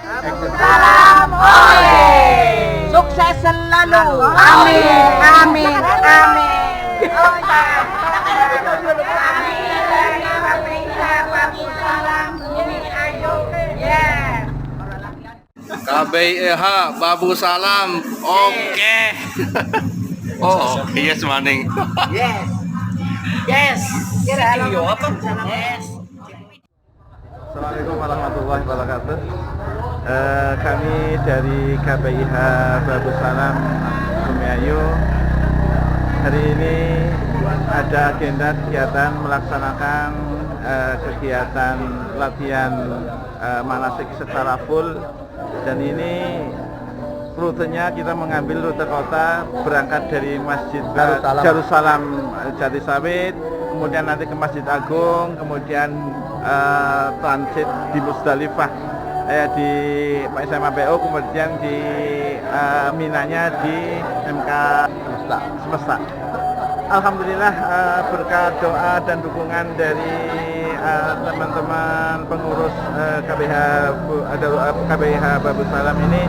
Salam oleh. Sukses selalu. Amin. Amin. Amin. Oh ya. KBIH Babu Salam. Oke. Oh, yes maning. Yes. Yes. Yes. Assalamualaikum warahmatullahi wabarakatuh. Kami dari KBIH Babu Salam Bumiayu hari ini ada agenda kegiatan melaksanakan kegiatan latihan manasik secara full, dan ini rutenya kita mengambil rute kota berangkat dari Masjid Darussalam Jatisawit, kemudian nanti ke Masjid Agung, kemudian transit di Musdalifah di SMA PO, kemudian di Minanya di MK Semesta. Alhamdulillah berkat doa dan dukungan dari teman-teman pengurus KBIH Babu Salam ini,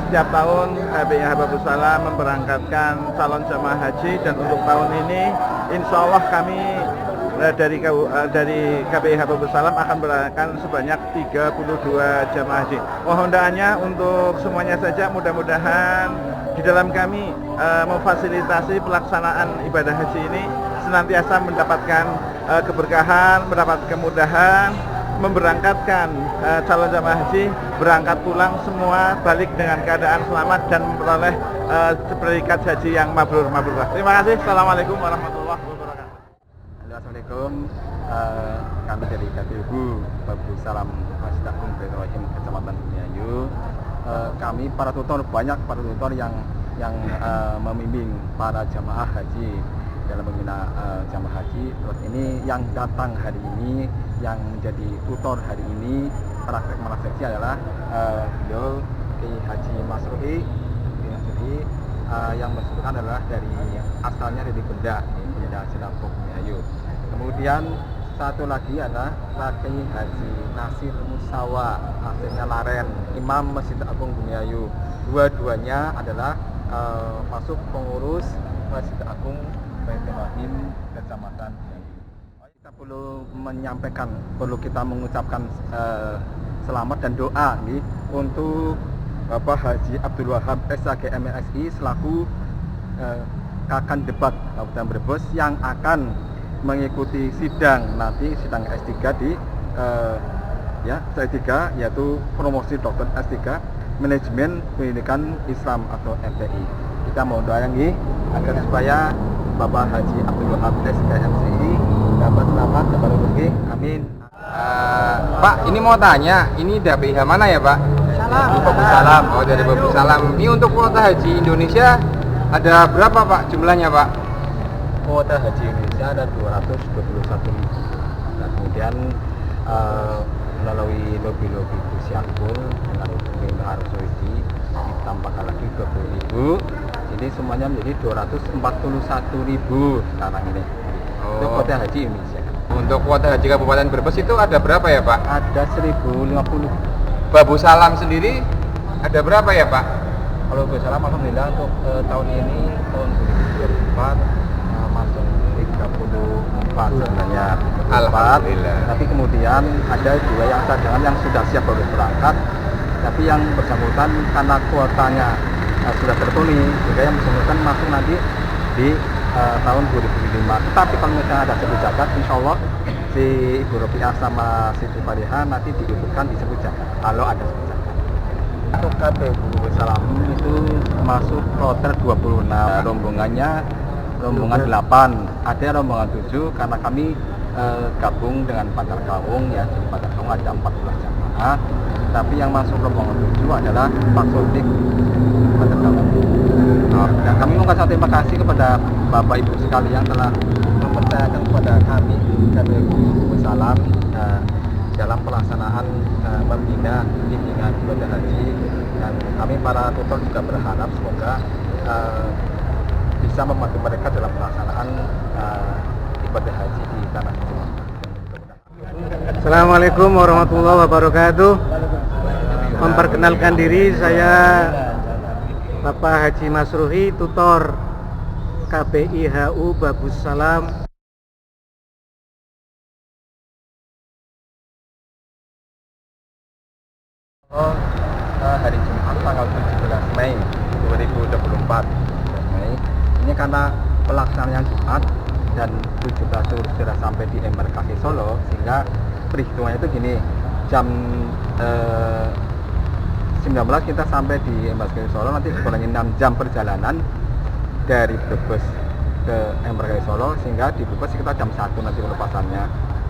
setiap tahun KBIH Babu Salam memberangkatkan calon jamaah haji, dan untuk tahun ini insya Allah kami dari KBIH Babu Salam akan berangkatkan sebanyak 32 jamaah haji. Mohon doanya untuk semuanya saja, mudah-mudahan di dalam kami memfasilitasi pelaksanaan ibadah haji ini senantiasa mendapatkan keberkahan, mendapat kemudahan, memberangkatkan calon jamaah haji berangkat pulang semua balik dengan keadaan selamat dan memperoleh predikat haji yang mabrur. Terima kasih. Assalamualaikum warahmatullahi wabarakatuh. Assalamualaikum. Kami dari KBIH Babu Salam Masjid Agung Ibrahim Kecamatan Bumiayu. Kami para tutor, banyak para tutor yang membimbing para jamaah haji dalam membina jamaah haji. Terus ini yang datang hari ini, yang menjadi tutor hari ini praktek manasik adalah beliau Kiai Haji Masruhi, yang bersangkutan adalah dari asalnya dari Benda Haji Lampung Bumiayu. Kemudian satu lagi adalah Kiai Haji Nasir Musawa, asalnya Laren, Imam Masjid Agung Bumiayu. Dua-duanya adalah masuk pengurus Masjid Agung Ibrahim Kecamatan Bumiayu. Kita perlu kita mengucapkan selamat dan doa nih untuk Bapak Haji Abdul Wahab SAG MSI selaku Kakan Debat Kabupaten Brebes yang akan mengikuti sidang sidang S3 di S3, yaitu promosi dokter S3 Manajemen Pendidikan Islam atau MPI. Kita mohon doa yang agar supaya Bapak Haji Abdul Wahab SAG MSI dapat selamat dapat rezeki. Amin. Pak, ini mau tanya, ini dari BH mana ya Pak? Babu Salam. Oh, dari Babu Salam. Ini untuk kuota haji Indonesia ada berapa Pak jumlahnya Pak? Kuota haji Indonesia ada 221.000. Dan kemudian melalui lobi-lobi Gus Yakul dengan pemerintah Arab Saudi ditambahkan lagi 20.000. Jadi semuanya menjadi 241.000 sekarang ini. Untuk kuota haji Indonesia. Untuk kuota haji Kabupaten Brebes itu ada berapa ya Pak? Ada 1.050. Babu Salam sendiri ada berapa ya Pak? Kalau Babu Salam alhamdulillah untuk tahun ini, tahun 2024 masuk 34 sebenarnya. Alhamdulillah. Tapi kemudian ada dua yang cadangan yang sudah siap untuk berangkat, tapi yang bersangkutan karena kuotanya sudah terpenuhi, sehingga yang bersangkutan masuk nanti di tahun 2005. Tetapi kalau misalnya ada satu jagat, insya Allah si Ibu Robiah sama Siti Fariha nanti diikutkan di satu jagat kalau ada satu jagat. Untuk KBIH Babu Salam itu masuk kloter 26, rombongan 8, ada rombongan 7 karena kami gabung dengan Pantar Kawung ya, jadi Pantar Kawung ada 14 jamaah, tapi yang masuk rombongan 7 adalah Pak Sodik Pantar Kawung. Dan kami mengucapkan terima kasih kepada Bapak Ibu sekalian telah mempercayakan kepada kami KBIH Babu Salam dalam pelaksanaan membina bimbingan ibadah haji, dan kami para tutor juga berharap semoga bisa membantu mereka dalam pelaksanaan ibadah haji di tanah suci. Assalamualaikum warahmatullahi wabarakatuh. Memperkenalkan diri, saya Bapak Haji Masruhi, tutor KBIHU Babus Salam. Hari Jumat tanggal 17 Mei 2024. Mei. Ini karena pelaksanaan Jumat dan 17 sudah sampai di embarkasi Solo, sehingga perhitungannya itu gini, jam 19 kita sampai di embarkasi Solo, nanti dikurangi 6 jam perjalanan dari Brebes ke embarkasi Solo, sehingga di Brebes sekitar jam 1 nanti pelepasannya.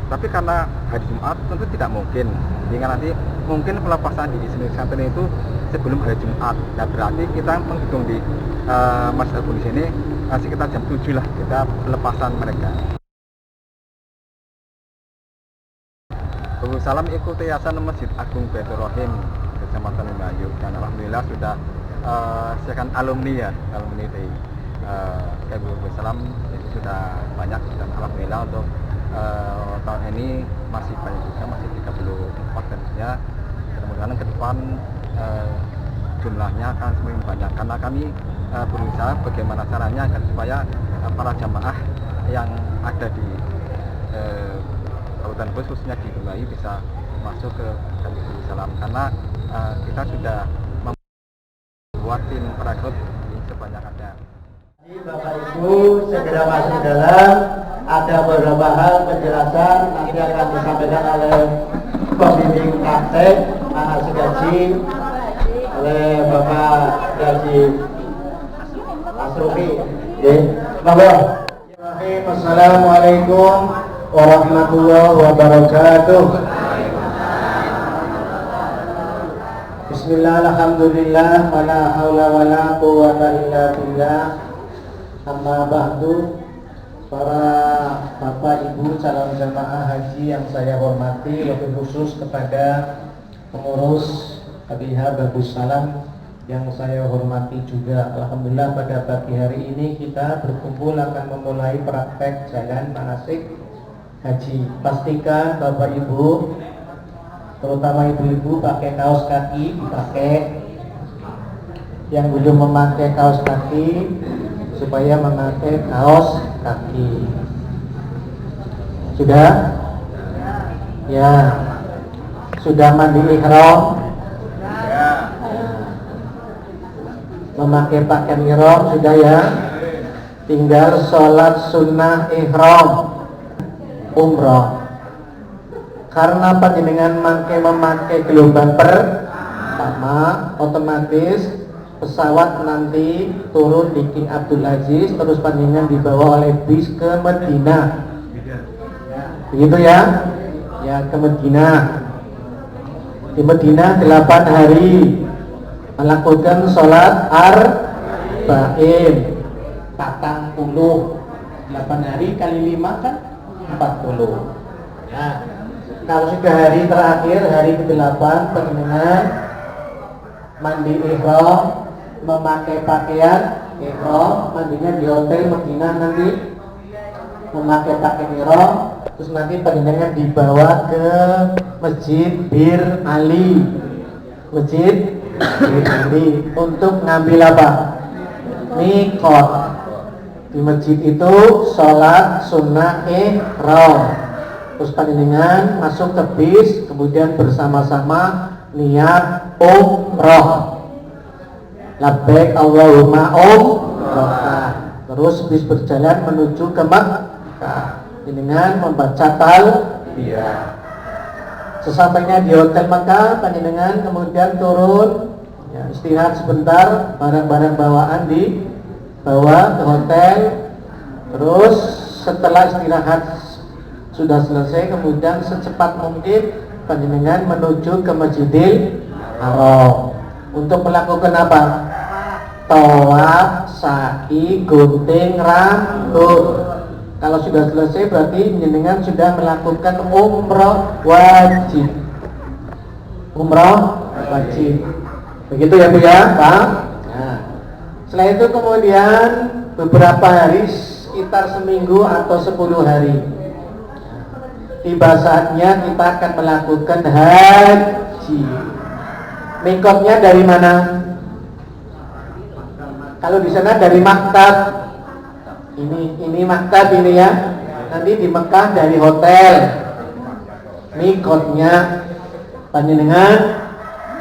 Tapi karena hari Jumat tentu tidak mungkin, sehingga nanti mungkin pelepasan di Islamic Center itu sebelum hari Jumat. Nah, berarti kita menghitung di Masjid Agung di sini sekitar jam 7 lah kita pelepasan mereka. Babus Salam ikuti yayasan Masjid Agung Baitur Rahim Kecamatan Indramayu, dan alhamdulillah sudah sekian alumni dari Babus Salam itu sudah banyak, dan alhamdulillah untuk tahun ini masih banyak juga, masih 34 harusnya. Mudah-mudahan ke depan jumlahnya akan semakin banyak, karena kami berusaha bagaimana caranya agar supaya para jamaah yang ada di Kabupaten Brebes, khususnya di Indramayu, bisa masuk ke Babus Salam, karena kita sudah membuat tim perekrut sebanyak ada. Bapak Ibu segera masuk dalam. Ada beberapa hal penjelasan nanti akan disampaikan oleh pembimbing praktek manasik haji oleh Bapak Haji Masruhi. Assalamualaikum warahmatullahi wabarakatuh. Bismillah, alhamdulillah, wala haula wala quwwata illa billah. Amma ba'du. Para bapak ibu calon jamaah haji yang saya hormati, lebih khusus kepada pengurus KBIH Babus Salam yang saya hormati juga. Alhamdulillah pada pagi hari ini kita berkumpul akan memulai praktek jalan manasik haji. Pastikan bapak ibu, terutama ibu-ibu, pakai kaos kaki, dipakai. Yang belum memakai kaos kaki supaya memakai kaos kaki. Sudah? Ya. Sudah mandi ihram? Ya. Memakai pakaian ihram sudah ya? Tinggal sholat sunnah ihram umroh. Karena panjenengan memakai gelombang pertama, otomatis pesawat nanti turun di King Abdul Aziz, terus panjenengan dibawa oleh bis ke Madinah. Begitu ya? Ya, ke Madinah. Di Madinah 8 hari melakukan sholat arba'in 40. 8 hari kali 5 kan 40. Nah, kalau sudah hari terakhir, hari ke-8, panjenengan mandi ihram, memakai pakaian ihram, mandinya di hotel Madinah, nanti memakai pakaian ihram, terus nanti panjenengan dibawa ke Masjid Bir Ali. Masjid Bir Ali untuk ngambil apa? Mikot. Di masjid itu sholat sunnah ihram. Terus panjenengan masuk ke bis, kemudian bersama-sama niat umroh. Labbaik Allahumma umroh. Terus bis berjalan menuju ke Makkah dengan membaca talbiyah. Sesampainya di hotel Makkah, panjenengan kemudian turun, ya, istirahat sebentar, barang-barang bawaan dibawa ke hotel. Terus setelah istirahat sudah selesai, kemudian secepat mungkin panjenengan menuju ke Masjidil Haram untuk melakukan apa? Tawaf, sa'i, gunting rambut. Kalau sudah selesai berarti panjenengan sudah melakukan umroh wajib. Umroh wajib. Begitu ya Bu ya, Pak? Nah, setelah itu kemudian beberapa hari, sekitar seminggu atau 10 hari, tiba saatnya kita akan melakukan haji. Mikotnya dari mana? Kalau di sana dari maktab. Ini maktab ini ya. Nanti di Mekah dari hotel. Mikotnya panjenengan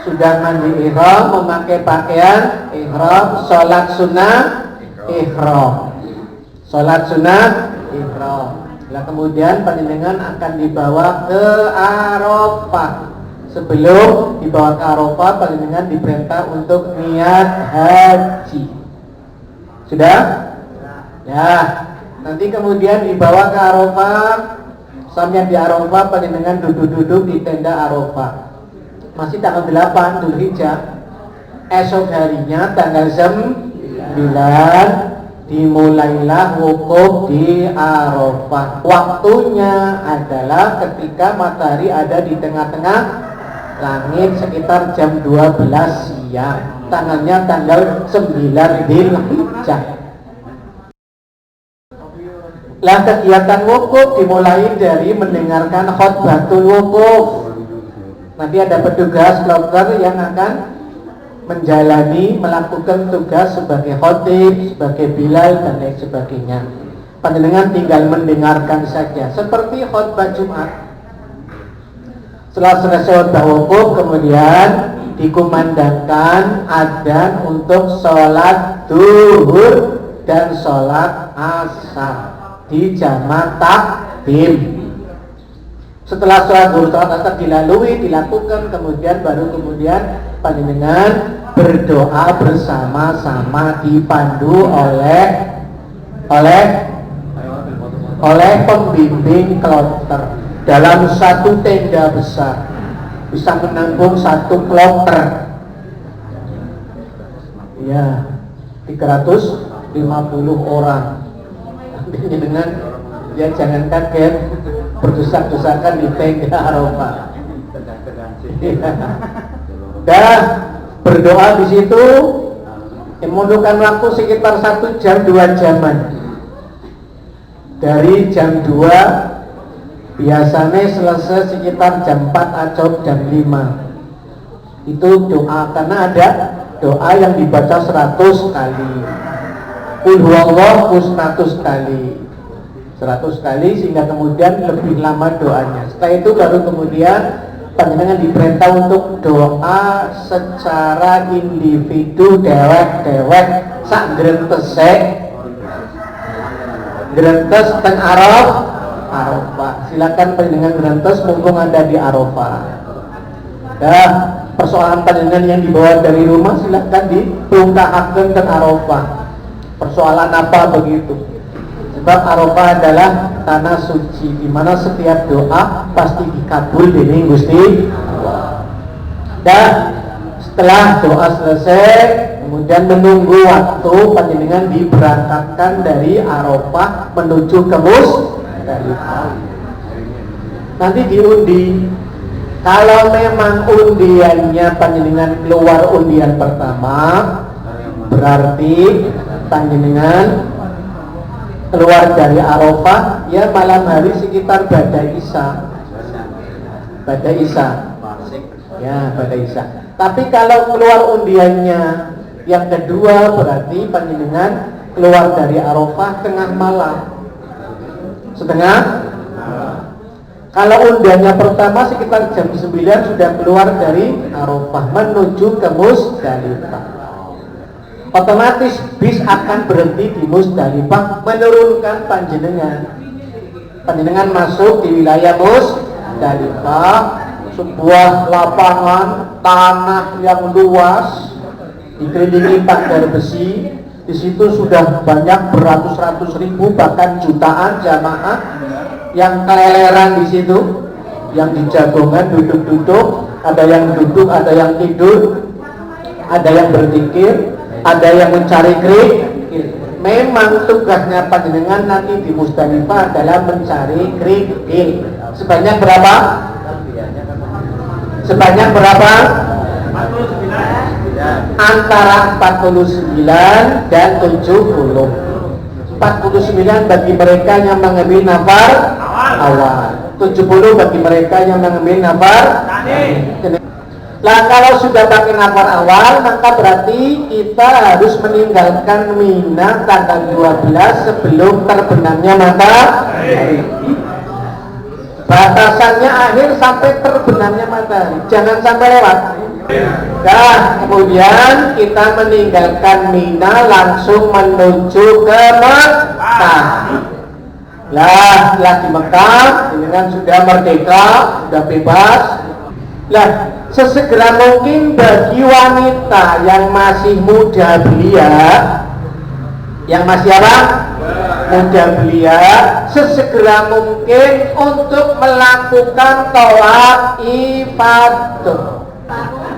sudah mandi ihram, memakai pakaian ihram, sholat sunnah ihram, sholat sunnah ihram. Nah, kemudian panjenengan akan dibawa ke Arafah. Sebelum dibawa ke Arafah, panjenengan diperintah untuk niat haji. Sudah? Ya. Nanti kemudian dibawa ke Arafah. Sampai di Arafah, panjenengan duduk-duduk di tenda Arafah. Masih tanggal 8 Dzulhijjah. Esok harinya tanggal 9 dimulailah wukuf di Arafah. Waktunya adalah ketika matahari ada di tengah-tengah langit sekitar jam 12 siang. Tanggalnya tanggal 9 Dzulhijjah. Lah kegiatan wukuf dimulai dari mendengarkan khutbatul wukuf. Nanti ada petugas kloter yang akan melakukan tugas sebagai khotib, sebagai bilal dan lain sebagainya. Panjenengan tinggal mendengarkan saja seperti khutbah Jumat. Setelah selesai khutbah wukuf, kemudian dikumandangkan adzan untuk sholat zuhur dan sholat asar di jamaah takdim. Setelah sholat zuhur sholat asar dilakukan, kemudian panjenengan berdoa bersama-sama dipandu oleh pembimbing kloter dalam satu tenda besar, bisa menampung satu kloter. Ya, 350 orang. Dengan ya jangan kaget berdesak-desakan di tenda Arafah. Dah berdoa di situ membutuhkan waktu sekitar 1 jam 2 jaman. Dari jam 2 biasanya selesai sekitar jam 4 atau jam 5. Itu doa, karena ada doa yang dibaca 100 kali. Qul huwallahu 100 kali. 100 kali sehingga kemudian lebih lama doanya. Setelah itu baru kemudian panjenengan diperintah untuk doa secara individu dewek-dewek sak grentes teng Arafah. Silakan panjenengan grentes mumpung ada di Arafah. Nah, persoalan panjenengan yang dibawa dari rumah silakan ditungkakaken teng Arafah. Persoalan apa begitu? Sebab Arafah adalah tanah suci di mana setiap doa pasti dikabul dening Gusti Allah. Dan setelah doa selesai, kemudian menunggu waktu panjenengan diberangkatkan dari Arafah menuju ke Musdalifah. Nanti diundi. Kalau memang undiannya panjenengan keluar undian pertama, berarti panjenengan keluar dari Arafah ya malam hari sekitar Bada Isya. Ya, Bada Isya. Tapi kalau keluar undiannya yang kedua berarti panjenengan keluar dari Arafah tengah malam. Kalau undiannya pertama sekitar jam 9 sudah keluar dari Arafah menuju ke Musdalifah. Otomatis bis akan berhenti di Musdalifah menurunkan panjenengan. Panjenengan masuk di wilayah Musdalifah, sebuah lapangan tanah yang luas dikelilingi pagar besi. Di situ sudah banyak beratus-ratus ribu bahkan jutaan jamaah yang keleleran di situ, yang di jagongan duduk-duduk, ada yang duduk, ada yang tidur, ada yang berzikir, ada yang mencari kerikil. Memang tugasnya panjenengan nanti di Musdalifah adalah mencari kerikil. Sebanyak berapa? Antara 49 dan 70. 49 bagi mereka yang mengambil nafar awal, 70 bagi mereka yang mengambil nafar. Nah, kalau sudah pakai nafar awal, maka berarti kita harus meninggalkan Mina tanggal 12 sebelum terbenamnya matahari. Batasannya akhir sampai terbenamnya matahari, jangan sampai lewat. Nah, kemudian kita meninggalkan Mina langsung menuju ke Mekah. Lah, setelah di Mekah, ini kan sudah merdeka, sudah bebas. Lah, sesegera mungkin bagi wanita yang masih muda belia, yang masih apa? Muda belia, sesegera mungkin untuk melakukan tawaf ifadah.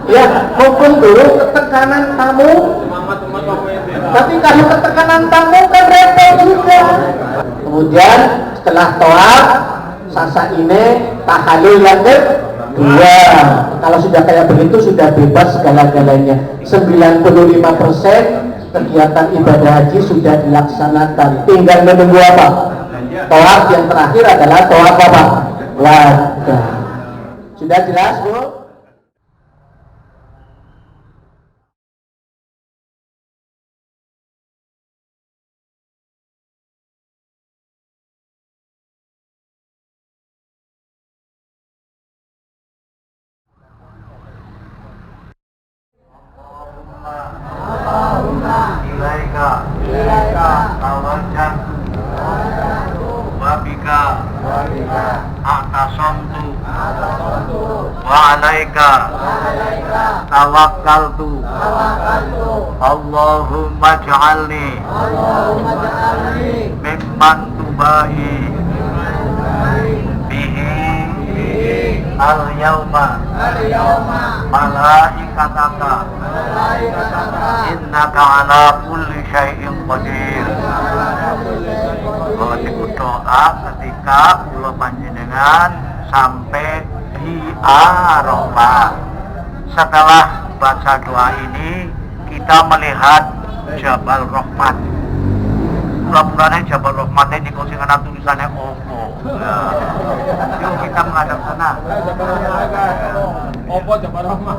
Ya, mumpung dulu ketekanan tamu. Tapi kalau ketekanan tamu kan repot juga. Kemudian setelah tawaf, sasa ini tahalul yang kedua. Kalau sudah kayak begitu sudah bebas segala-galanya. 95% kegiatan ibadah haji sudah dilaksanakan. Tinggal menunggu apa? Tawaf yang terakhir adalah tawaf apa? Wada. Sudah jelas, Bu? ilaika tawajjahtu wa bika a'tasamtu wa 'alaika tawakkaltu Allahumma ij'alni mimman tubahi bihi al-yawma malaikataka innaka ala kulli syai'in qadir. Bahwa doa ketika kula panjenengan sampai di Arafah. Setelah baca doa ini kita melihat Jabal Rahmat. Mudah-mudahan Jabal Rahmat ini sing ana tulisannya opo. Yuk kita menghadap sana. Opo Jabal Rahmat.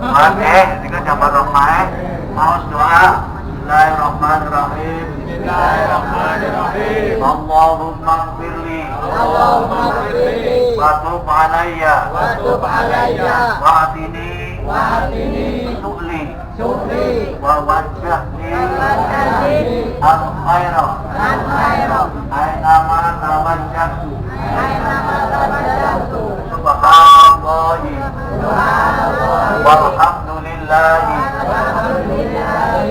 Jika Jabal Rahmat mau doa. Bismillahirrahmanirrahim. Bismillahirrahmanirrahim. Allahumma ighfirli. Wa tub alayya. Wa atini. Su'li. Wa wajjahni. Al-khaira. Aynama tawajjahtu. Subhanallahi. Walhamdulillahi.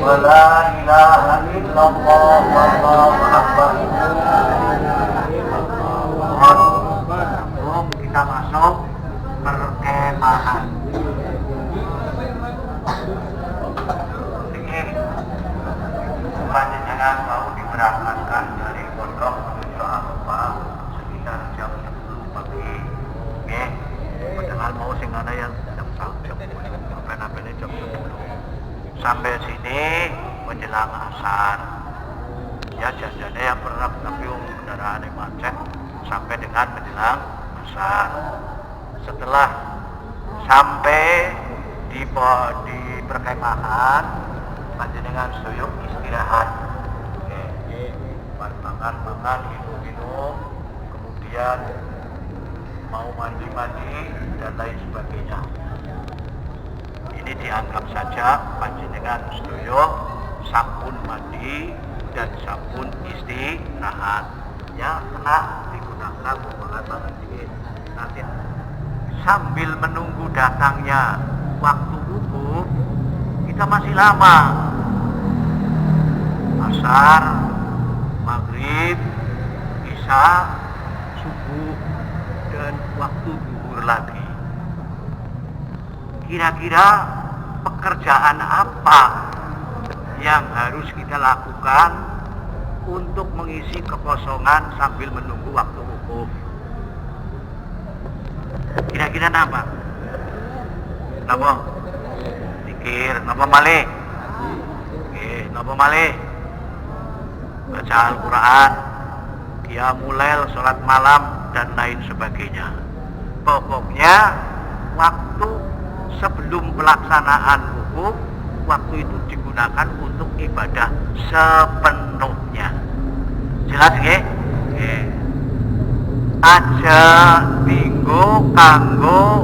Wa la ilaha illallah wallahu akbar. Kita masuk perkemahan. Panjenengan mau diberangkatkan dari pondok menuju Arafah sekitar jam 10 pagi. Oke, padahal mau sing ana yang jam 10 sampai jam 10. Sampai sini menjelang asar. Ya jajannya yang berat tapi kendaraan yang macet sampai dengan menjelang asar. Setelah sampai di perkemahan, panjenengan suyuk istirahat. Oke, makan, minum, kemudian mau mandi dan lain sebagainya. Ini dianggap saja panjenengan suyuk sabun mandi dan sabun istirahat. Ya, kena digunakan pengalaman sedikit. Nanti sambil menunggu datangnya waktu wukuf, kita masih lama. Asar, maghrib, isya, subuh, dan waktu zuhur lagi. Kira-kira pekerjaan apa yang harus kita lakukan untuk mengisi kekosongan sambil menunggu waktu wukuf? Kira-kira apa? Napa? Zikir, napa malih? Nggih, napa malih? Baca Al-Qur'an, qiyamul lail, salat malam dan lain sebagainya. Pokoknya waktu sebelum sebelum pelaksanaan wukuf, waktu itu digunakan untuk ibadah sepenuhnya. Jelas nggih? Nggih. Aja dinggo kanggo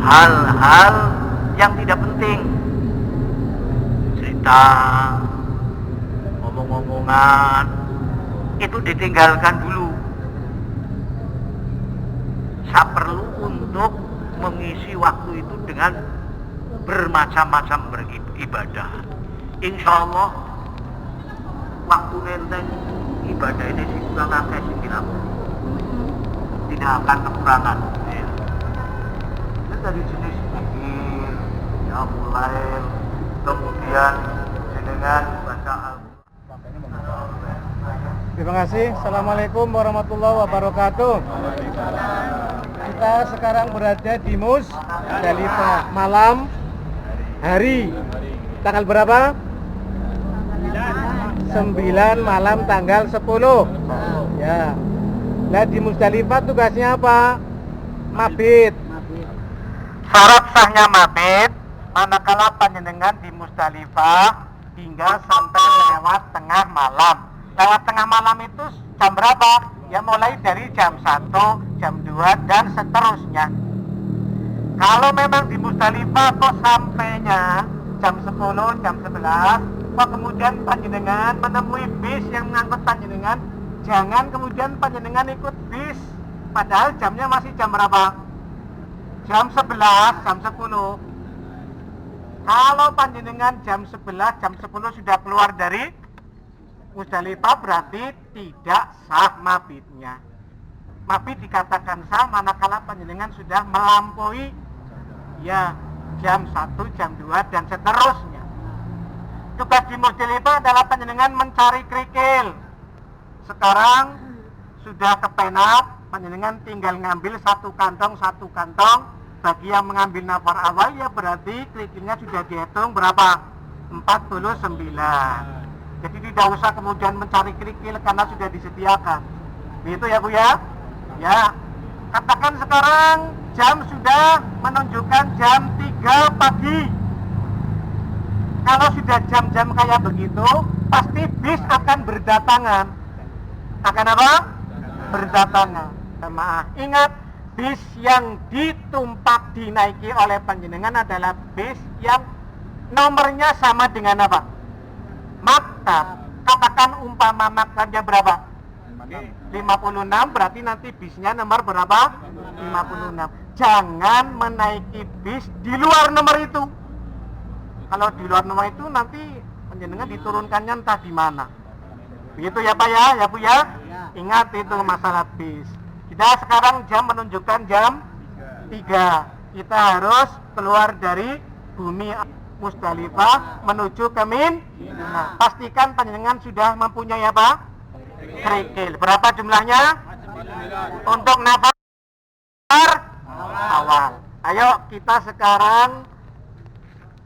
hal-hal yang tidak penting. Cerita, ngomong-ngomongan, itu ditinggalkan dulu. Saya perlu untuk mengisi waktu itu dengan bermacam-macam beribadah. Insya Allah waktu nenteng ibadah ini sih kurang akeh sih tidak akan kekurangan. Ya. Itu dari jenis zikir, ya mulai kemudian dengan baca Al-Quran. Terima kasih. Assalamualaikum warahmatullahi wabarakatuh. Kita sekarang berada di Musdalifah, malam hari tanggal berapa? 9 malam tanggal 10. Ya. Nah, di Musdalifah tugasnya apa? Mabit. Syarat sahnya mabit manakala panjenengan di Musdalifah hingga sampai lewat tengah malam. Lewat tengah malam itu jam berapa? Ya mulai dari jam 1, jam 2 dan seterusnya. Kalau memang di Musdalifah kok sampainya jam 10, jam 11, kok kemudian panjenengan menemui bis yang mengangkut panjenengan, jangan kemudian panjenengan ikut bis padahal jamnya masih jam berapa? Jam 11, jam 10. Kalau panjenengan jam 11, jam 10 sudah keluar dari Musdalifah, berarti tidak sah mabitnya. Mabit dikatakan sah manakala panjenengan sudah melampaui ya jam 1, jam 2 dan seterusnya. Tugas di Musdalifah adalah panjenengan mencari kerikil. Sekarang sudah kepenak, panjenengan tinggal ngambil satu kantong. Bagi yang mengambil nafar awal ya berarti kerikilnya sudah dihitung berapa? 49. Jadi tidak usah kemudian mencari kerikil karena sudah disediakan. Begitu ya Bu ya? Ya. Katakan sekarang jam sudah menunjukkan jam 3 pagi. Kalau sudah jam-jam kayak begitu, pasti bis akan berdatangan. Akan apa? Berdatangan. Maaf. Ingat, bis yang ditumpak dinaiki oleh panjenengan adalah bis yang nomornya sama dengan apa? Maktab. Katakan umpama maktabnya berapa? 56, berarti nanti bisnya nomor berapa? 56. Jangan menaiki bis di luar nomor itu. Kalau di luar nomor itu nanti panjenengan diturunkannya entah di mana. Begitu ya Pak ya, ya Bu ya? Ingat itu masalah bis. Kita sekarang jam menunjukkan jam 3. Kita harus keluar dari bumi Musdalifah menuju ke Mina. Pastikan panjenengan sudah mempunyai apa? Kerikil. Berapa jumlahnya? Untuk nafar awal. Ayo kita sekarang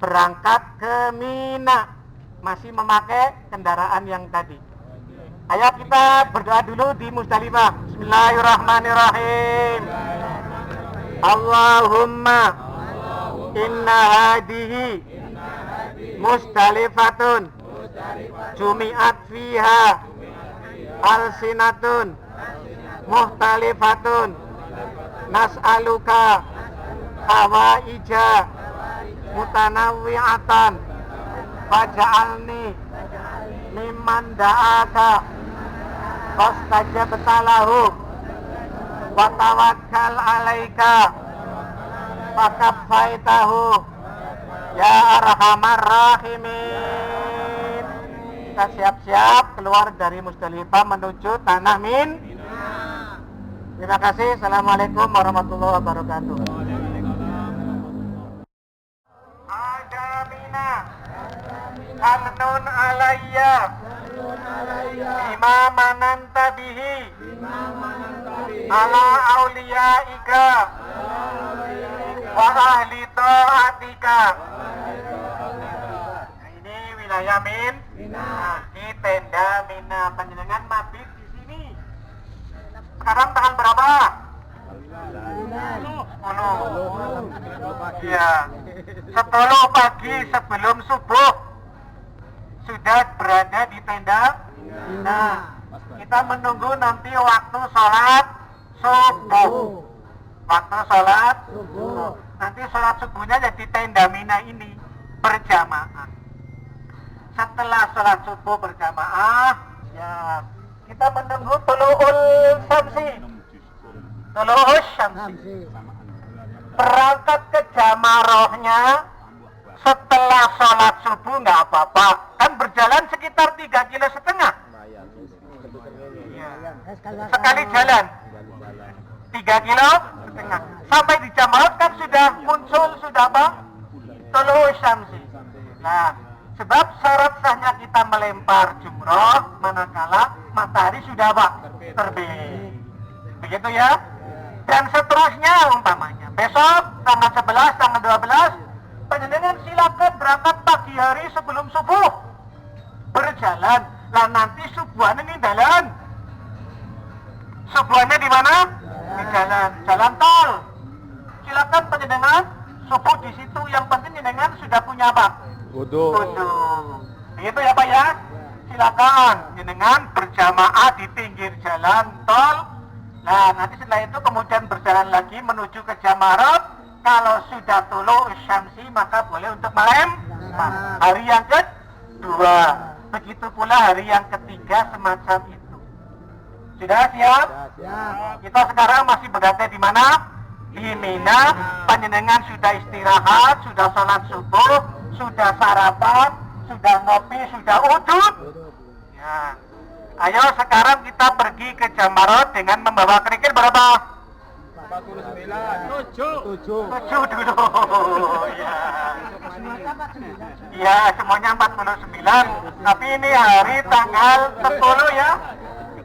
berangkat ke Mina. Masih memakai kendaraan yang tadi. Ayo kita berdoa dulu di Musdalifah. Bismillahirrahmanirrahim. Allahumma inna hadihi Musdalifatun jumi'at fiha alsinatun muhtalifatun nas'aluka hawaija mutanawwi'atan faja'alni mimman da'aka fastajabta lahu wa tawakkal alaika fakaffaitahu ya arhamar rahimin. Kita siap-siap keluar dari Musdalifah menuju tanah Mina. Terima kasih. Assalamualaikum warahmatullahi wabarakatuh. Ada Mina Hamnun alayya Imaman tabihi ala auliyaika wa ahli ta'atika. Ini wilayah Mina. Di tenda Mina. Panjenengan mabit di sini. Sekarang tanggal berapa? 10. Iya. 10 pagi sebelum subuh sudah berada di tenda. Nah, kita menunggu nanti waktu sholat subuh. Waktu sholat subuh. Nanti sholat subuhnya jadi tenda Mina ini berjamaah. Setelah sholat subuh berjamaah, ya kita menunggu tulu'ul syamsi. Tulu'ul syamsi. Berangkat ke jamarohnya setelah sholat subuh nggak apa-apa. Kan berjalan sekitar 3,5 kilo. Sekali jalan 3,5 kilo. Sampai di jamaah kan sudah muncul, sudah apa? Tulu'ul syamsi. Nah, sebab syarat sahnya kita melempar jumroh manakala matahari sudah apa? Terbit. Begitu ya? Dan seterusnya umpamanya besok tanggal 11, tanggal 12 panjenengan silakan berangkat pagi hari sebelum subuh berjalan. Lah nanti subuhan ini jalan. Subuhannya di mana? Di jalan tol. Silakan panjenengan subuh di situ. Yang penting panjenengan sudah punya apa? Wudu. Begitu ya Pak ya? Silakan panjenengan berjamaah di pinggir jalan tol. Nah, nanti setelah itu kemudian berjalan lagi menuju ke Jamarot. Kalau sudah tulu'ul syamsi maka boleh untuk melempar. Hari yang kedua, begitu pula hari yang ketiga semacam itu. Sudah siap? Kita sekarang masih berada di mana? Di Mina. Panjenengan sudah istirahat, sudah sholat subuh, sudah sarapan, sudah ngopi, sudah udut. Ya. Ayo sekarang kita pergi ke Jamarot dengan membawa kerikil berapa? 7 dulu. Ya. Ya, semuanya 49. Tapi ini hari tanggal 10 ya.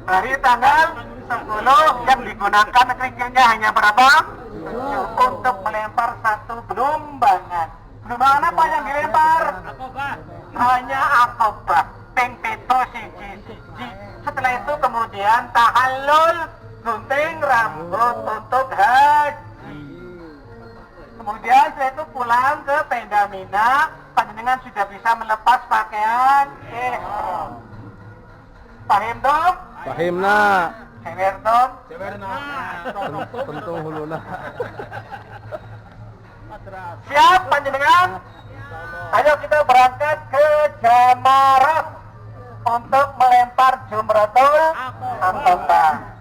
Hari tanggal 10 yang digunakan kerikilnya hanya berapa? 7 untuk melempar satu belumbangan. Belumbangan apa yang dilempar? Hanya akobah. Ping pitu siji. Setelah itu kemudian tahallul, gunting rambut untuk haji. Kemudian setelah itu pulang ke tenda Mina, panjenengan sudah bisa melepas pakaian ihram. Paham dong? Pahim nak. Sewer dong? Tentu huluna. Siap panjenengan? Ayo kita berangkat ke Jamarot untuk melempar jumratul aqabah.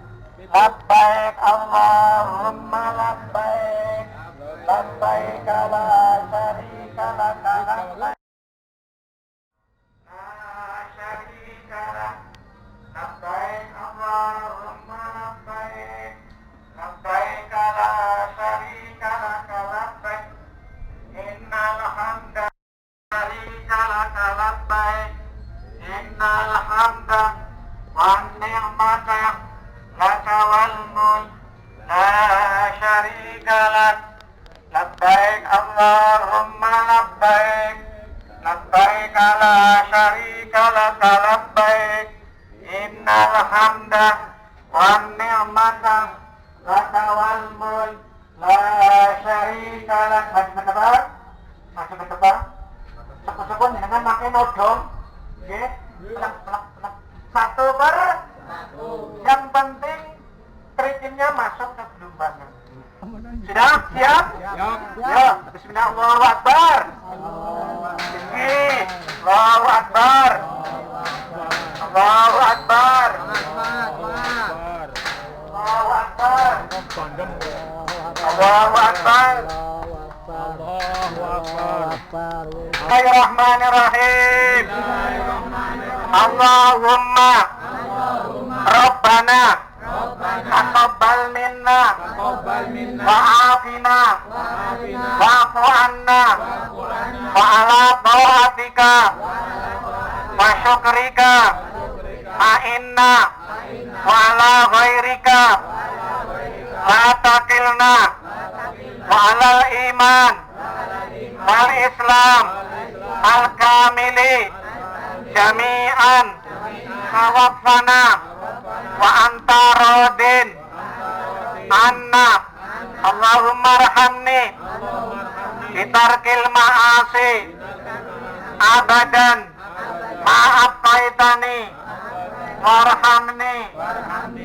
Labbaik Allahumma labbaik, labbaik la syarika laka labbaik, la syarika lak, labbaik Allahumma labbaik, labbaik la syarika laka labbaik, innal hamda syarika laka labbaik, innal hamda wan ni'mata laka wal mulk la syarika lak, labbaik Allahumma labbaik, labbaik la syarika laka labbaik, innal hamda wan ni'mata laka wal mulk la syarika lak. Masih berdebar? Suku-suku jangan pakai nodong. Oke, pelak. Satu per satu. Yang penting kerikilnya masuk ke belumbangan. Sudah? Siap? Ya. Bismillah, Allahu Akbar. Allahu Akbar. Allahu Akbar. Allahu Akbar. Allahu Akbar. Bismillahirrahmanirrahim. Allahumma Rabbana taqabbal minna wa'afina wa'fu anna wa ala ta'atika wa syukrika fa inna wa ala ghairika la taqilna wa ala iman wal islam al kamili jami'an tawaffana wa anta radin anna Allahumma arhamni bitarkil ma'asi abadan maaf kaitani warhamni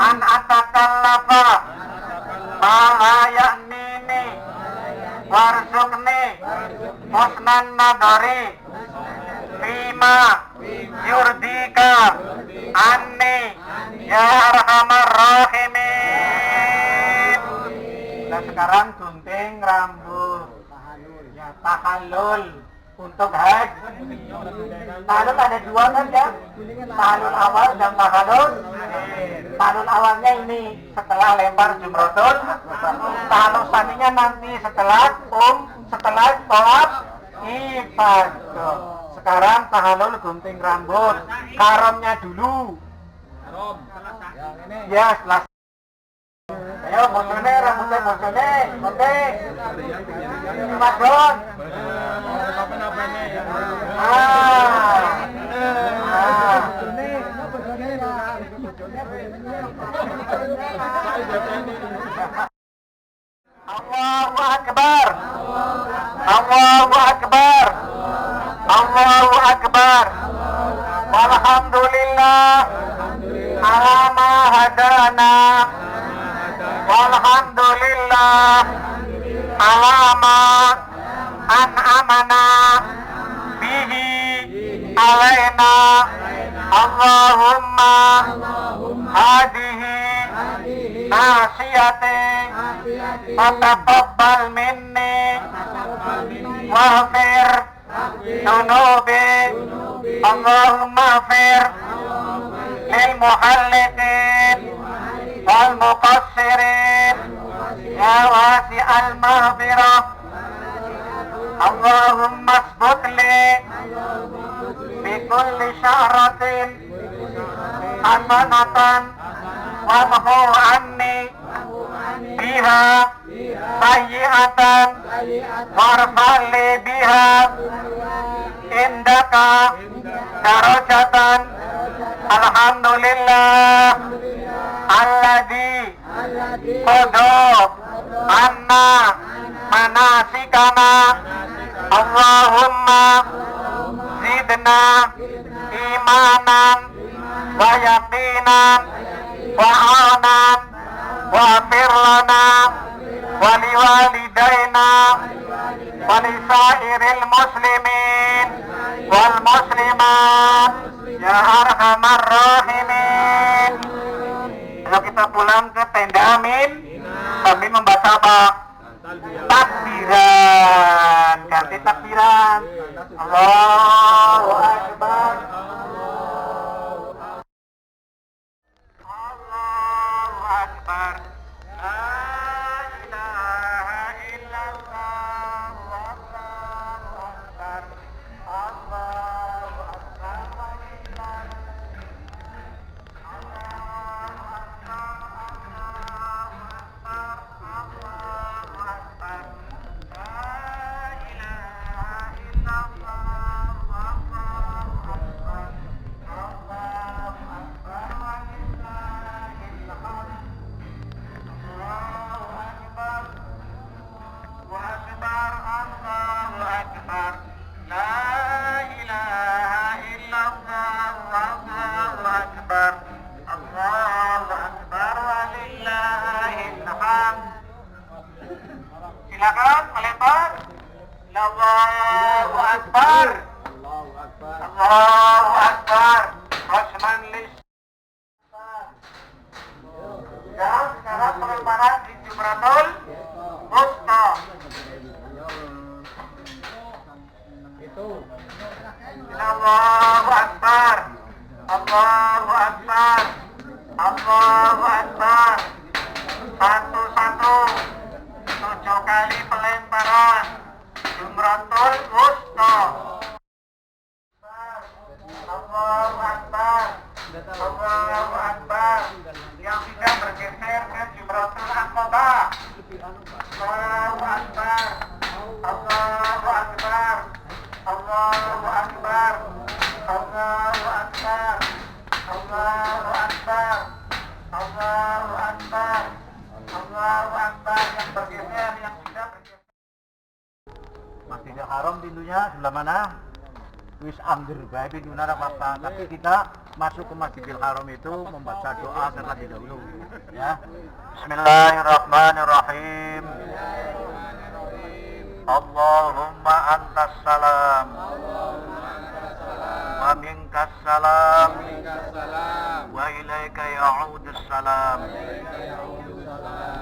an atakallafa ma la ya'nini warzuqni husnan nadari fima yurdika anni ya arhamar rahimin. Dan sekarang gunting rambut ya, tahallul untuk haji. Tahallul ada dua kan ya, tahallul awal dan tahallul. Tahallul awalnya ini setelah lempar jumrotul, tahallul saninya nanti setelah tawaf ifadah. Sekarang tahallul gunting rambut, karomnya dulu. Ya, setelah ayo bojone rambutnya bojone, gunting. Madon. Allahu Akbar. Allahu Akbar. Allahu Akbar. Walhamdulillah ala ma hadana. Walhamdulillah ala ma an'amana bihi alaina. Allahumma hadihi nasiyati fataqabbal minni waghfir dunubi. Allahumma fir lil muhalliqin wal muqassirin ya wasi'al maghfirah. Allahumma asbut li bi kulli sya'ratin hasanatan wamhu anni biha sayyi'atan warfa'li biha indaka darajatan. Alhamdulillah alladzi qada anna manasikana. Allahumma zidna imanan wa yaqinan wa anan wa firlana wa liwalidaina wa lisairil muslimin wal muslimat ya arhamar rahimin. Kalau kita pulang ke tenda amin sambil membaca apa? Takbiran. Ganti takbiran. Allahu Akbar. Allahu Akbar. La ilaha illallah. Allahu Akbar. Allahu Akbar. Silakan melempar. Allahu Akbar. Allahu Akbar. Rosman lis. Dan sekarang pelemparan di Jumratul Wusta. Allahu Akbar. Allahu Akbar. Allahu Akbar. Satu-satu. 7 kali pelemparan Jumratul Wusta. Allahu Akbar. Allahu Akbar. Yang tidak bergeser ke Jumratul Aqabah. Allahu Akbar. Allahu Akbar. Allahu Akbar. Allahu Akbar. Allahu Akbar. Allahu Akbar. Allahu Akbar. Yang bergeser, yang tidak bergeser. Masjidil Haram pintunya sebelah mana? Wis angger bae pintunya apa-apa, tapi kita masuk ke Masjidil Haram itu membaca doa terlebih dahulu ya. Bismillahirrahmanirrahim. Allahumma antas salam wa minkas salam wa ilaika ya'udus salam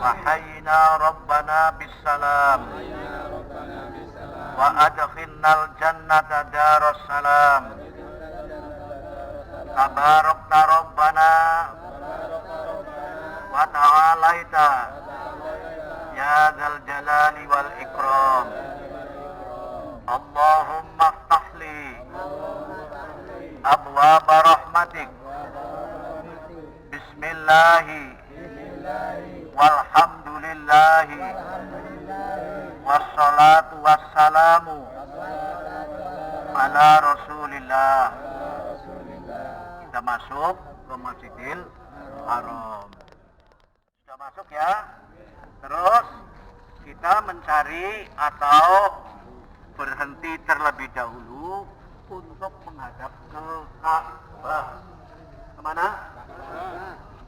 wa hayyina rabbana bis salam wa adkhilnal jannata daras salam tabarakta rabbana wa ta'alaita ya dzal jalali wal ikram. Allahumma ftahli abwaab rahmatik bismillahi walhamdulillahi wassalatu wassalamu ala rasulillah. Kita masuk ke Masjidil Haram. Sudah masuk ya. Terus kita mencari atau berhenti terlebih dahulu untuk menghadap ke Ka'bah. Kemana?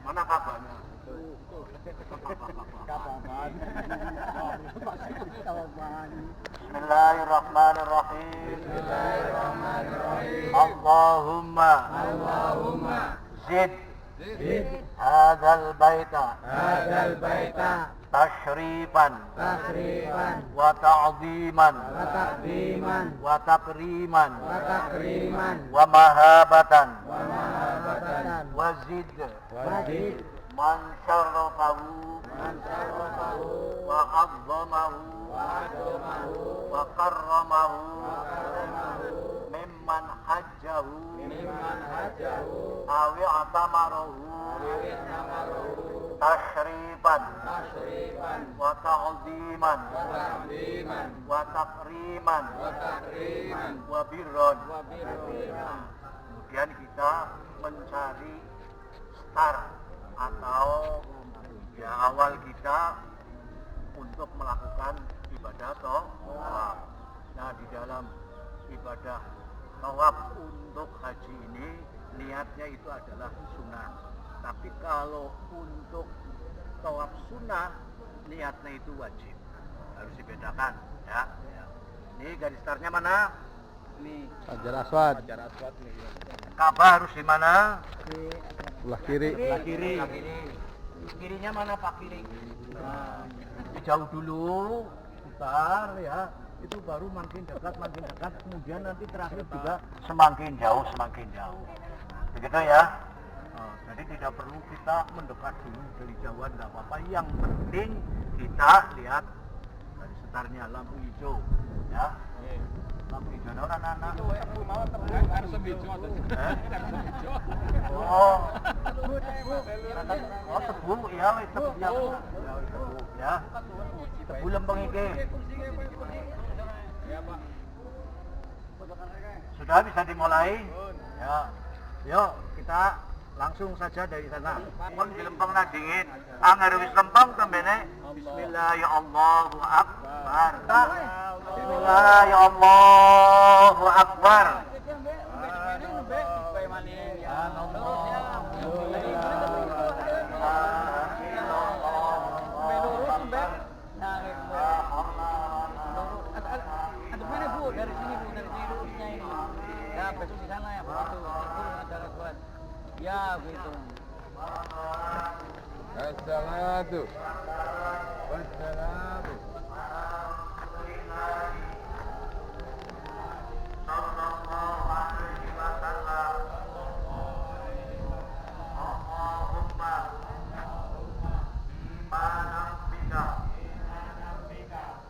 Mana Ka'bahnya? Bismillahirrahmanirrahim. Allahumma zid hadzal baita tashrifan wa ta'ziman wa takriman wa mahabatan wa zid man syarrafahu wa azzamahu wa karramahu mimman hajjahu awi atamarahu tashrifan wa ta'ziman wa takriman wa birran. Kemudian kita mencari start atau ya awal kita untuk melakukan ibadah tawaf. Nah, di dalam ibadah tawaf untuk haji ini niatnya itu adalah sunnah. Tapi kalau untuk tawaf sunnah niatnya itu wajib, harus dibedakan ya. Ini garis startnya mana? Ini Hajar Aswad. nih. Ka'bah harus di mana? Sebelah kiri. Sebelah kiri. Kirinya mana Pak kiri? Nah, jauh dulu, putar ya. Itu baru makin dekat, kemudian nanti terakhir juga semakin jauh. Begitu ya. Jadi tidak perlu kita mendekat dulu dari jauhan, nggak apa-apa. Yang penting kita lihat dari setarnya lampu hijau, ya. Lampu hijau orang anak. Tebu ya, tebunya ya. Tebu lempeng iki. Sudah bisa dimulai? Ya. Yuk kita langsung saja dari sana. Mun dilempeng na dingin. Angger wis lempeng tembene bismillah ya Allahu akbar. Bismillah ya Allahu akbar. Dari sini lurusnya ini. Ya, besok di sana ya, begitu. Ada buat. Ya, begitu. Assalatu wassalamu sallallahu alaihi wasallam. Allahumma imanan bika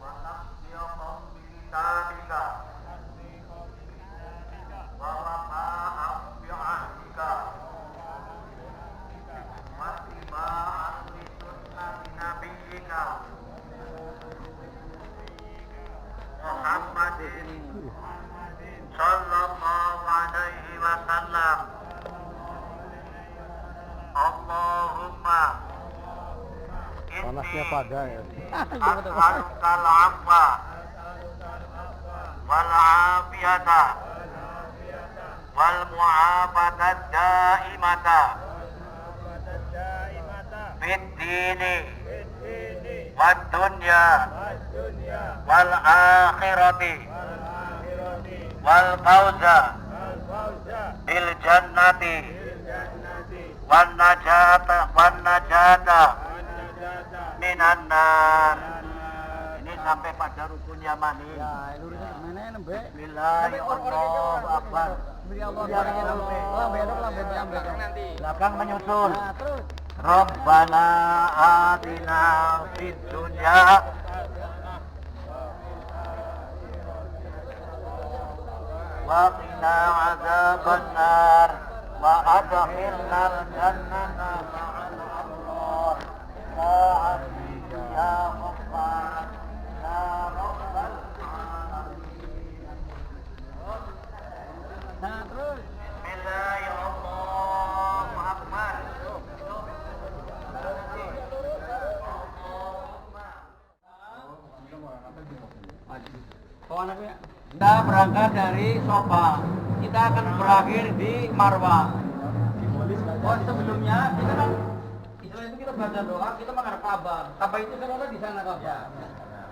wa tasdiqan bi kitabika wa wafa'an bi ahdika wa ittiba'an li sunnati nabiyyika Muhammadin sallallahu alaihi wasallam. Allahumma Panasnya pada ya. as'alukal afwa wal afiyata wal mu'afatat daimata fid dini wad dunya wal akhirati wal fauza bil jannati wan najata minan nar. Ini sampai pada rukun yamani. Ya, lurusnya kemana ya, Nembe? Bismillahirrahmanirrahim. Belakang menyusul. Nah, terus. Rabbana atina fid dunya wa qina adzabannar wa adkhilnal jannata ma'al abrar. Ya Ghaffar ya Rabbal alamin. Nah, terus. Bismillahirrahmanirrahim. Kita berangkat dari Sofa. Kita akan berakhir di Marwah. Oh, sebelumnya kita kan istilah itu kita baca doa, kita menghadap Ka'bah. Ka'bah itu kan ada di sana Ka'bah.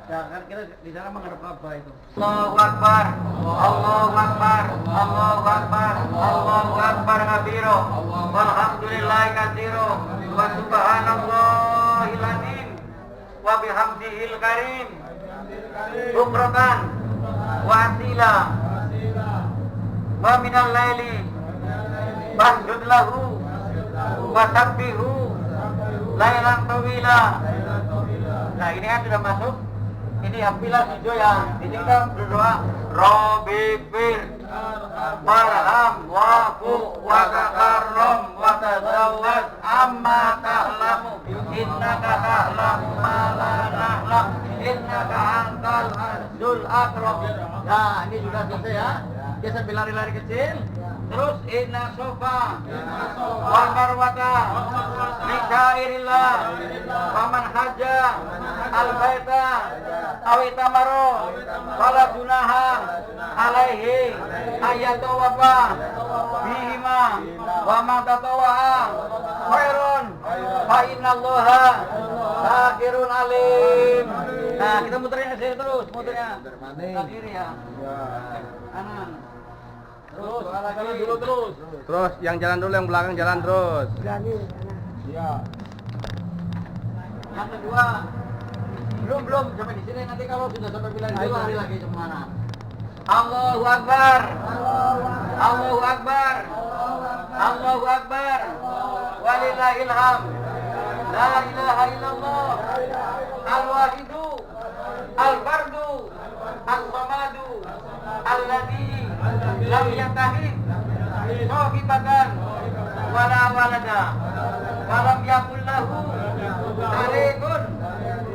Ya kan kita di sana menghadap Ka'bah itu. Allahu Akbar, Allahu Akbar, Allahu Akbar, Allahu Akbar kabiro, walhamdulillahi katsiro, wa subhanallahil azim, wa bihamdihil karim, bukratan, wa asila, wa minal laili, fasjud lahu, wa sabbihu, lailan tawila. Nah ini kan sudah masuk. Ini hampilah hijau ya. Ini kita berdoa Rabbi fir warham wa'fu wa takarram wa tazawwaz amma ta'lamu innaka ta'lamu ma la na'lam innaka antal azizul akram. Nah ini sudah selesai ya. Kita sambil lari-lari kecil. Terus inna sofa wal marwata li syairillah wa man haja al baita aw itamaro fala junaha alaihi ayatu wafa bihima wa man tatawaa khairun fa innallaha syakirun alim. Nah kita muterin aja terus, muternya ke kiri ya, kanan. Terus, lagi dulu terus. Terus yang jalan dulu, yang belakang jalan terus. Iya. Yang kedua, belum sampai di sini. Nanti kalau sudah sampai bilang itu lari lagi kemana? Allahu Akbar, Allahu Akbar, Allahu Akbar, walillahil hamd. La ilaha illallah, al-wahidu, al-fardu, as-samadu, alladzi lam yattahid sahibatan wala walada wa lam yakul lahu syarikun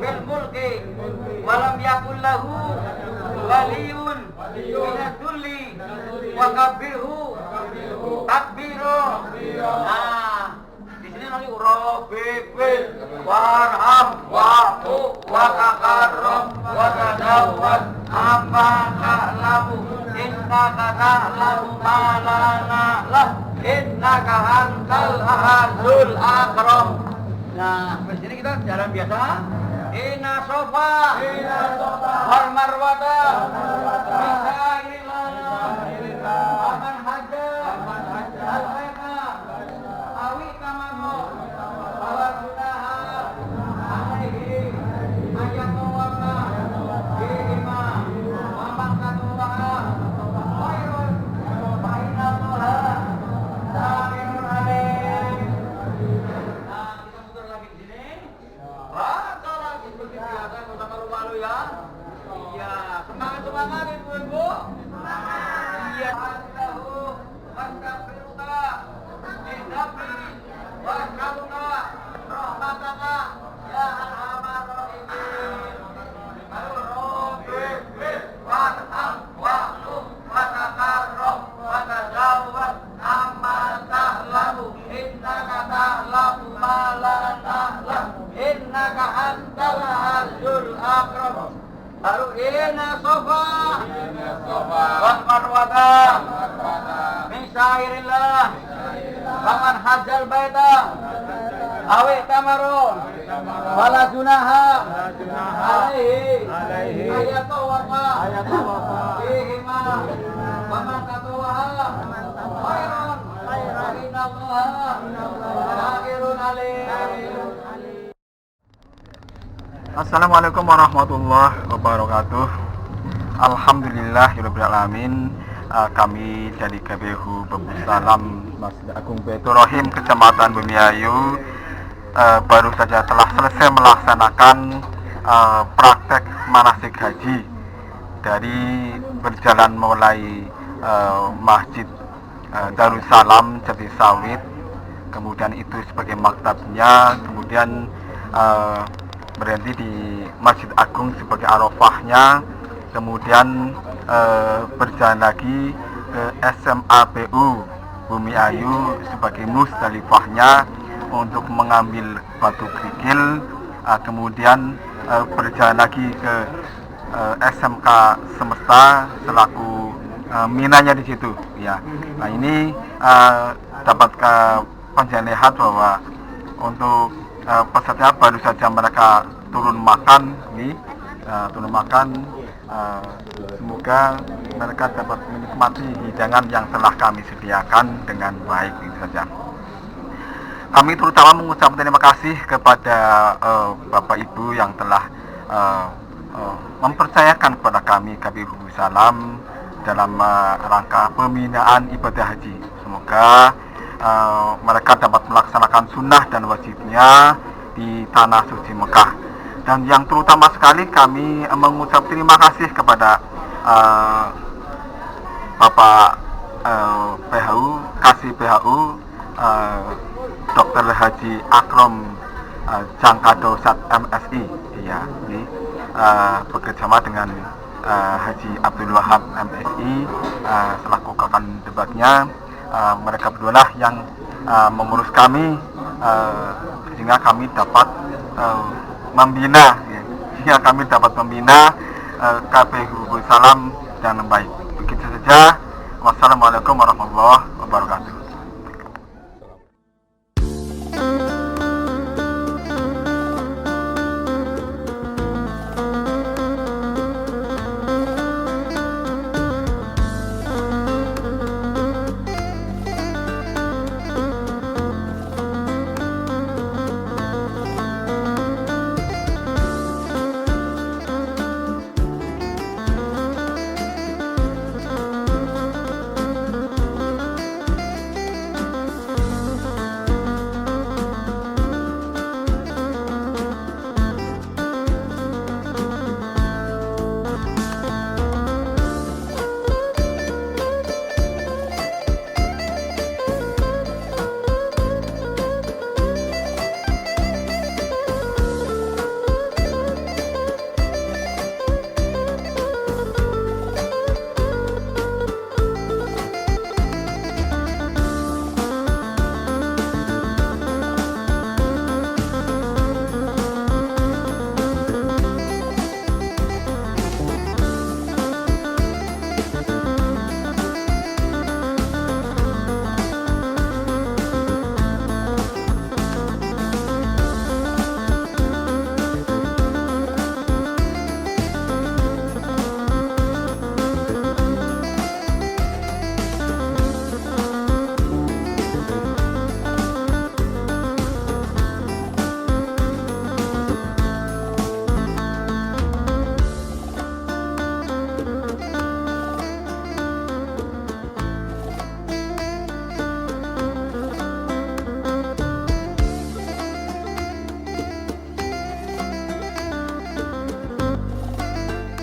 bil mulki wa lam yakul lahu waliyun minadulli wa kabbirhu takbiro. Nah di sini nanti Rabbi fir warham wa'fu wa takarram wa tazawwaz amma ta'lamu innaka ta'lamu ma la na'lam innaka antal azizul akram. Nah, di sini kita jalan biasa. Inna sofa wal marwata bisairillah aman haja al baita awi tamamo ala sunaha alaihi ayatu wama bihima wa man tatuwa khairun fa innallaha syakirun alim. Nah, kita muter lagi di sini. Baca lagi seperti biasa, nggak usah malu-malu ya. Iya, semangat ibu-ibu. marwata min syairillah faman hajjal baita awi tamarun wala junaha alaihi ayatawafa fihima waman tatawaha khairun innallaha syakirun alim. Assalamualaikum warahmatullahi wabarakatuh. Alhamdulillahirrahmanirrahim. Kami dari KBU Salam Masjid Agung Baitur Rahim Kecamatan Bumiayu baru saja telah selesai melaksanakan praktek manasik haji dari berjalan mulai Masjid Darussalam Jati Sawit, kemudian itu sebagai maktabnya, kemudian berhenti di Masjid Agung sebagai arafahnya, kemudian berjalan lagi ke SMAPU Bumiayu sebagai musdalifahnya untuk mengambil batu kerikil, kemudian berjalan lagi ke SMK Semesta selaku minanya di situ ya. Nah ini dapat penjelasan lihat bahwa untuk peserta baru saja mereka turun makan nih, semoga mereka dapat menikmati hidangan yang telah kami sediakan dengan baik. Itu saja. Kami terutama mengucapkan terima kasih kepada Bapak Ibu yang telah mempercayakan kepada kami KBU Salam dalam rangka pembinaan ibadah haji. Semoga mereka dapat melaksanakan sunnah dan wajibnya di tanah suci Mekah. Dan yang terutama sekali kami mengucap terima kasih kepada Bapak PHU, Kasih PHU, Dr. Haji Akrom Jangkado Sat MSI, ya, ini bekerjasama dengan Haji Abdul Wahab MSI selaku kawan debatnya. Mereka berdua lah yang mengurus kami sehingga kami dapat membina KBU Salam dengan baik. Begitu saja. Wassalamualaikum warahmatullahi wabarakatuh.